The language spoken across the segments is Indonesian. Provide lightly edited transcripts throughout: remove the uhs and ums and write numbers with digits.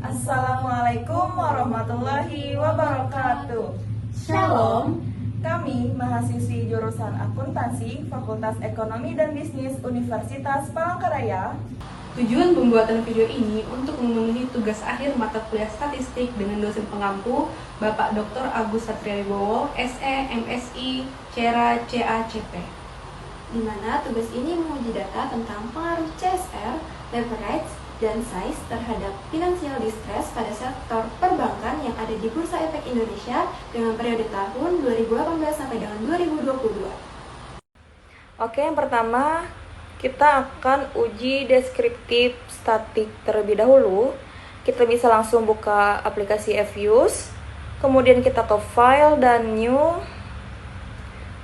Assalamualaikum warahmatullahi wabarakatuh. Shalom. Kami mahasiswi jurusan akuntansi Fakultas Ekonomi dan Bisnis Universitas Palangkaraya. Tujuan pembuatan video ini untuk memenuhi tugas akhir mata kuliah statistik dengan dosen pengampu Bapak Dr. Agus Satriawibowo, SE, MSI, CERA, CACP. Di mana tugas ini menguji data tentang pengaruh CSR, leverage, dan size terhadap financial distress pada sektor perbankan yang ada di Bursa Efek Indonesia dengan periode tahun 2018 sampai dengan 2022. Oke, yang pertama kita akan uji deskriptif statik terlebih dahulu. Kita bisa langsung buka aplikasi Fuse, kemudian kita ke File dan New,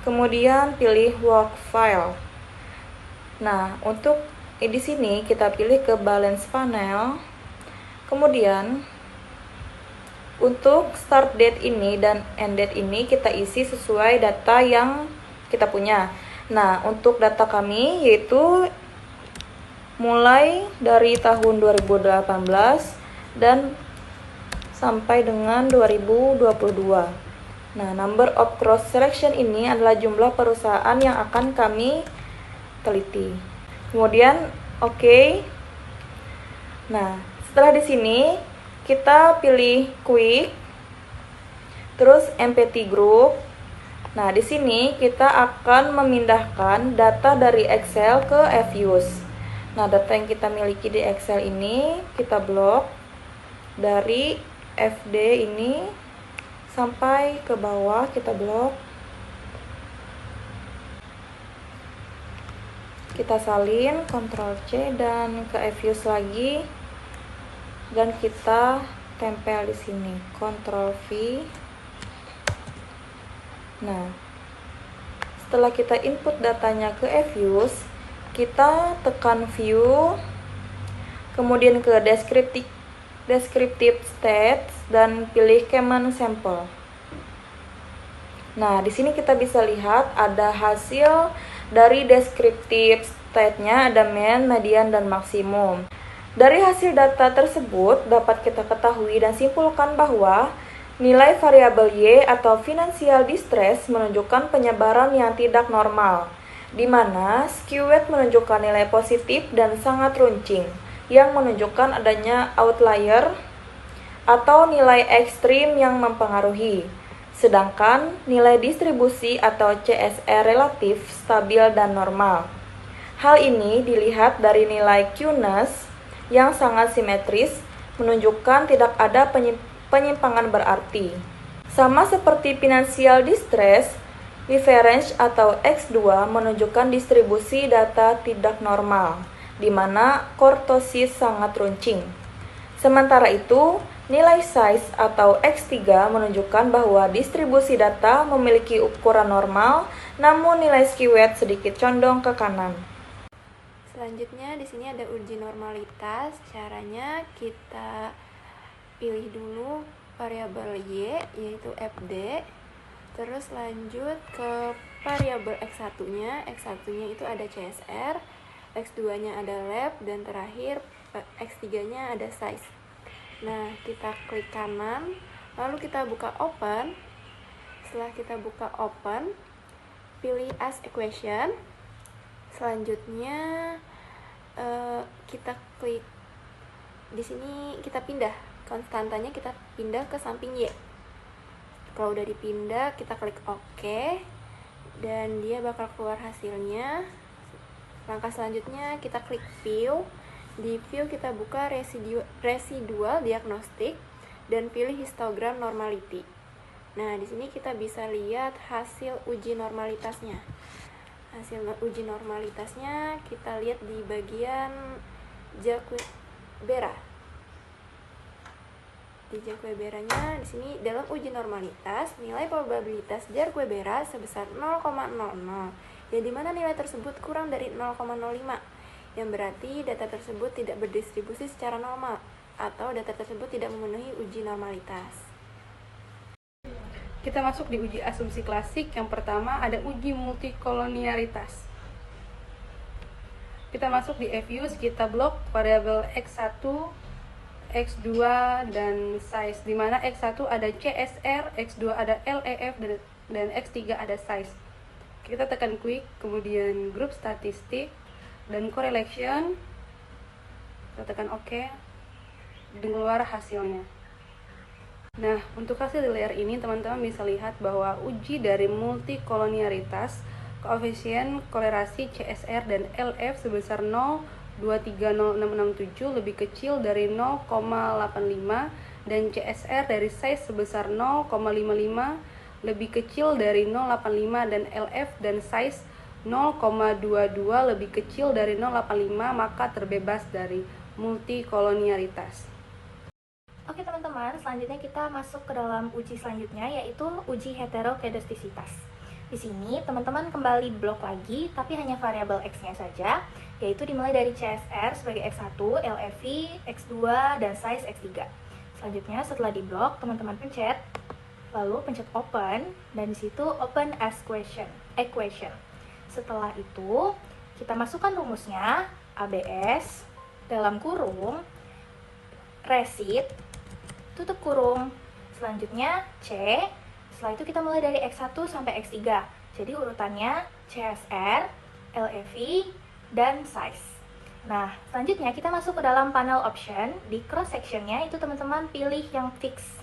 kemudian pilih Work File. Nah, untuk di sini kita pilih ke Balance Panel, kemudian untuk Start Date ini dan End Date ini kita isi sesuai data yang kita punya. Nah, untuk data kami yaitu mulai dari tahun 2018 dan sampai dengan 2022. Nah, number of cross selection ini adalah jumlah perusahaan yang akan kami teliti. Kemudian oke. Nah, setelah di sini kita pilih Quick, terus Empty Group. Nah, di sini kita akan memindahkan data dari Excel ke Fuse. Nah, data yang kita miliki di Excel ini kita blok dari FD ini sampai ke bawah, kita blok. Kita salin, Ctrl C dan ke Fuse lagi, dan kita tempel di sini, Ctrl V. Nah, setelah kita input datanya ke Fuse, kita tekan View, kemudian ke Descriptive Stats dan pilih Command Sample. Nah, di sini kita bisa lihat ada hasil dari deskriptif state-nya, ada mean, median, dan maksimum. Dari hasil data tersebut dapat kita ketahui dan simpulkan bahwa nilai variabel Y atau financial distress menunjukkan penyebaran yang tidak normal, di mana skewed menunjukkan nilai positif dan sangat runcing, yang menunjukkan adanya outlier atau nilai ekstrim yang mempengaruhi. Sedangkan nilai distribusi atau CSR relatif stabil dan normal. Hal ini dilihat dari nilai Q-ness yang sangat simetris, menunjukkan tidak ada penyimpangan berarti. Sama seperti financial distress, leverage atau X2 menunjukkan distribusi data tidak normal, di mana kurtosis sangat runcing. Sementara itu, nilai size atau X3 menunjukkan bahwa distribusi data memiliki ukuran normal, namun nilai skewed sedikit condong ke kanan. Selanjutnya di sini ada uji normalitas. Caranya kita pilih dulu variabel Y yaitu FD, terus lanjut ke variabel X1-nya. X1-nya itu ada CSR, X2-nya ada lab, dan terakhir X3-nya ada size. Nah, kita klik kanan, lalu kita buka open. Setelah kita buka open, pilih as equation. Selanjutnya kita klik di sini, kita pindah konstantanya, kita pindah ke samping Y. Kalau udah dipindah, kita klik OK, dan dia bakal keluar hasilnya. Langkah selanjutnya kita klik view. Di view kita buka residual diagnostic dan pilih histogram normality. Nah, di sini kita bisa lihat hasil uji normalitasnya. Hasil uji normalitasnya kita lihat di bagian Jacques-Bera. Di Jacques-Beranya di sini dalam uji normalitas nilai probabilitas Jacques-Bera sebesar 0,00, yang dimana nilai tersebut kurang dari 0,05. Yang berarti data tersebut tidak berdistribusi secara normal atau data tersebut tidak memenuhi uji normalitas. Kita masuk di uji asumsi klasik. Yang pertama ada uji multikolonialitas. Kita masuk di Fuse, kita blok variabel X1 X2 dan size, di mana X1 ada CSR, X2 ada LEF, dan X3 ada size. Kita tekan quick, kemudian group statistik dan correlation, kita tekan OK, dan keluar hasilnya. Nah, untuk hasil di layar ini teman-teman bisa lihat bahwa uji dari multikolonialitas koefisien kolerasi CSR dan LF sebesar 0,230667 lebih kecil dari 0,85 dan CSR dari size sebesar 0,55 lebih kecil dari 0,85 dan LF dan size 0,22 lebih kecil dari 0,85, maka terbebas dari multikolonialitas. Oke teman-teman, selanjutnya kita masuk ke dalam uji selanjutnya, yaitu uji heterokedastisitas. Di sini teman-teman kembali blok lagi, tapi hanya variabel X-nya saja, yaitu dimulai dari CSR sebagai X1, LEV, X2, dan size X3. Selanjutnya setelah di blok, teman-teman pencet, lalu pencet open, dan disitu open as equation. Setelah itu, kita masukkan rumusnya, ABS, dalam kurung, resit, tutup kurung. Selanjutnya C. Setelah itu kita mulai dari X1 sampai X3. Jadi urutannya CSR, LEV, dan size. Nah, selanjutnya kita masuk ke dalam panel option. Di cross sectionnya itu teman-teman pilih yang fix.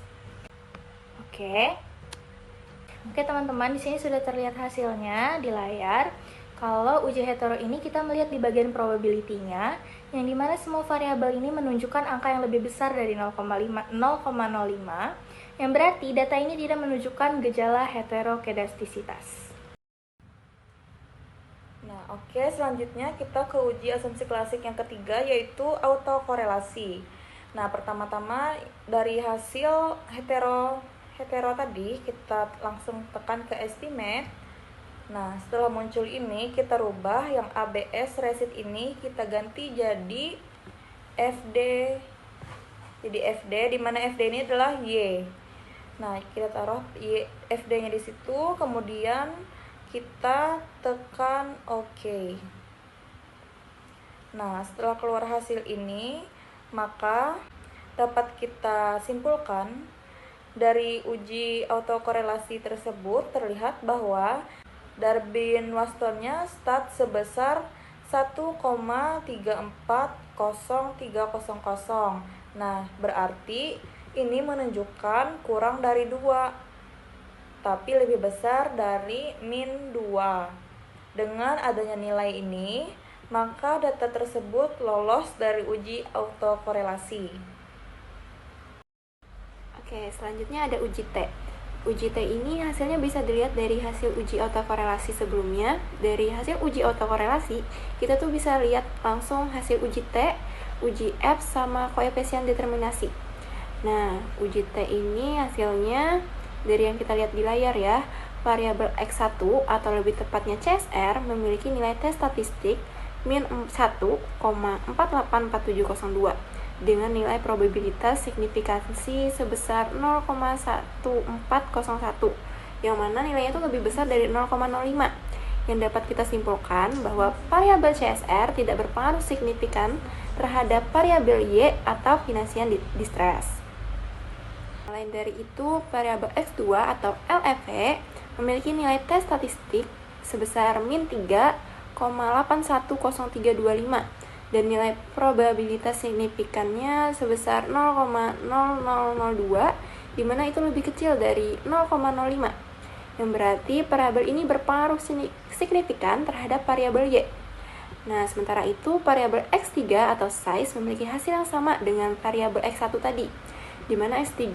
Oke teman-teman, di sini sudah terlihat hasilnya di layar. Kalau uji hetero ini kita melihat di bagian probability-nya, yang dimana semua variabel ini menunjukkan angka yang lebih besar dari 0,05, yang berarti data ini tidak menunjukkan gejala heterokedastisitas. Nah, oke, selanjutnya kita ke uji asumsi klasik yang ketiga, yaitu autokorelasi. Nah, pertama-tama dari hasil hetero tadi, kita langsung tekan ke estimate. Nah, setelah muncul ini, kita rubah yang ABS resit ini, kita ganti jadi FD. Jadi FD, di mana FD ini adalah Y. Nah, kita taruh FD-nya di situ, kemudian kita tekan OK. Nah, setelah keluar hasil ini, maka dapat kita simpulkan dari uji autokorelasi tersebut terlihat bahwa Darwin-Wastonnya stat sebesar 1,340300. Nah, berarti ini menunjukkan kurang dari 2, tapi lebih besar dari min 2. Dengan adanya nilai ini, maka data tersebut lolos dari uji autokorelasi. Oke, selanjutnya ada uji T. Uji T ini hasilnya bisa dilihat dari hasil uji autokorelasi sebelumnya. Dari hasil uji autokorelasi, kita tuh bisa lihat langsung hasil uji T, uji F, sama koefisien determinasi. Nah, uji T ini hasilnya dari yang kita lihat di layar ya. Variabel X1 atau lebih tepatnya CSR memiliki nilai T statistik min 1,484702 dengan nilai probabilitas signifikansi sebesar 0,1401, yang mana nilainya itu lebih besar dari 0,05. Yang dapat kita simpulkan bahwa variabel CSR tidak berpengaruh signifikan terhadap variabel Y atau finansial distress. Selain dari itu, variabel X2 atau LEV memiliki nilai T statistik sebesar min 3,810325 dan nilai probabilitas signifikannya sebesar 0,0002, di mana itu lebih kecil dari 0,05, yang berarti variabel ini berpengaruh signifikan terhadap variabel Y. Nah, sementara itu variabel X3 atau size memiliki hasil yang sama dengan variabel X1 tadi, di mana X3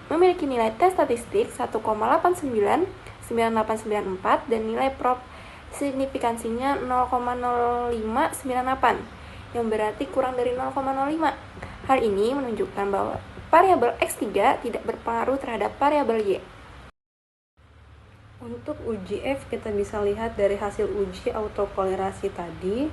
memiliki nilai T statistik 1,899894 dan nilai prob signifikansinya 0,0598, yang berarti kurang dari 0,05. Hal ini menunjukkan bahwa variabel X3 tidak berpengaruh terhadap variabel Y. Untuk uji F kita bisa lihat dari hasil uji autokorelasi tadi,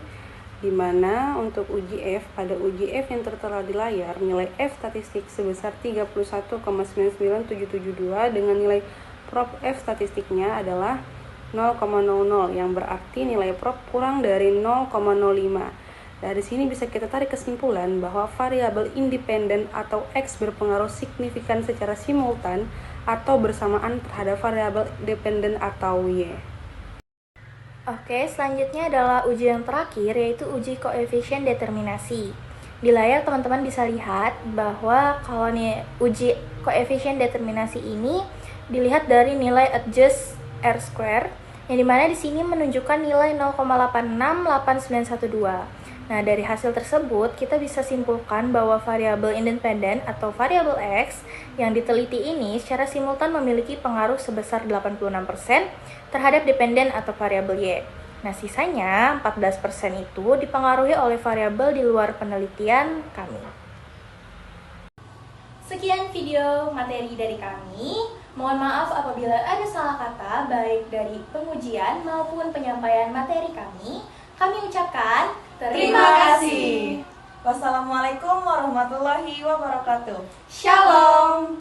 di mana untuk uji F, pada uji F yang tertera di layar, nilai F statistik sebesar 31,99772 dengan nilai prob F statistiknya adalah 0,00, yang berarti nilai prob kurang dari 0,05. Dari sini bisa kita tarik kesimpulan bahwa variabel independen atau X berpengaruh signifikan secara simultan atau bersamaan terhadap variabel dependen atau Y. Oke, selanjutnya adalah uji yang terakhir, yaitu uji koefisien determinasi. Di layar teman-teman bisa lihat bahwa kalau nih uji koefisien determinasi ini dilihat dari nilai adjust R-square, yang dimana di sini menunjukkan nilai 0,868912. Nah, dari hasil tersebut kita bisa simpulkan bahwa variabel independen atau variabel X yang diteliti ini secara simultan memiliki pengaruh sebesar 86% terhadap dependen atau variabel Y. Nah, sisanya 14% itu dipengaruhi oleh variabel di luar penelitian kami. Sekian video materi dari kami. Mohon maaf apabila ada salah kata baik dari pengujian maupun penyampaian materi kami. Kami ucapkan terima kasih. Wassalamualaikum warahmatullahi wabarakatuh. Shalom.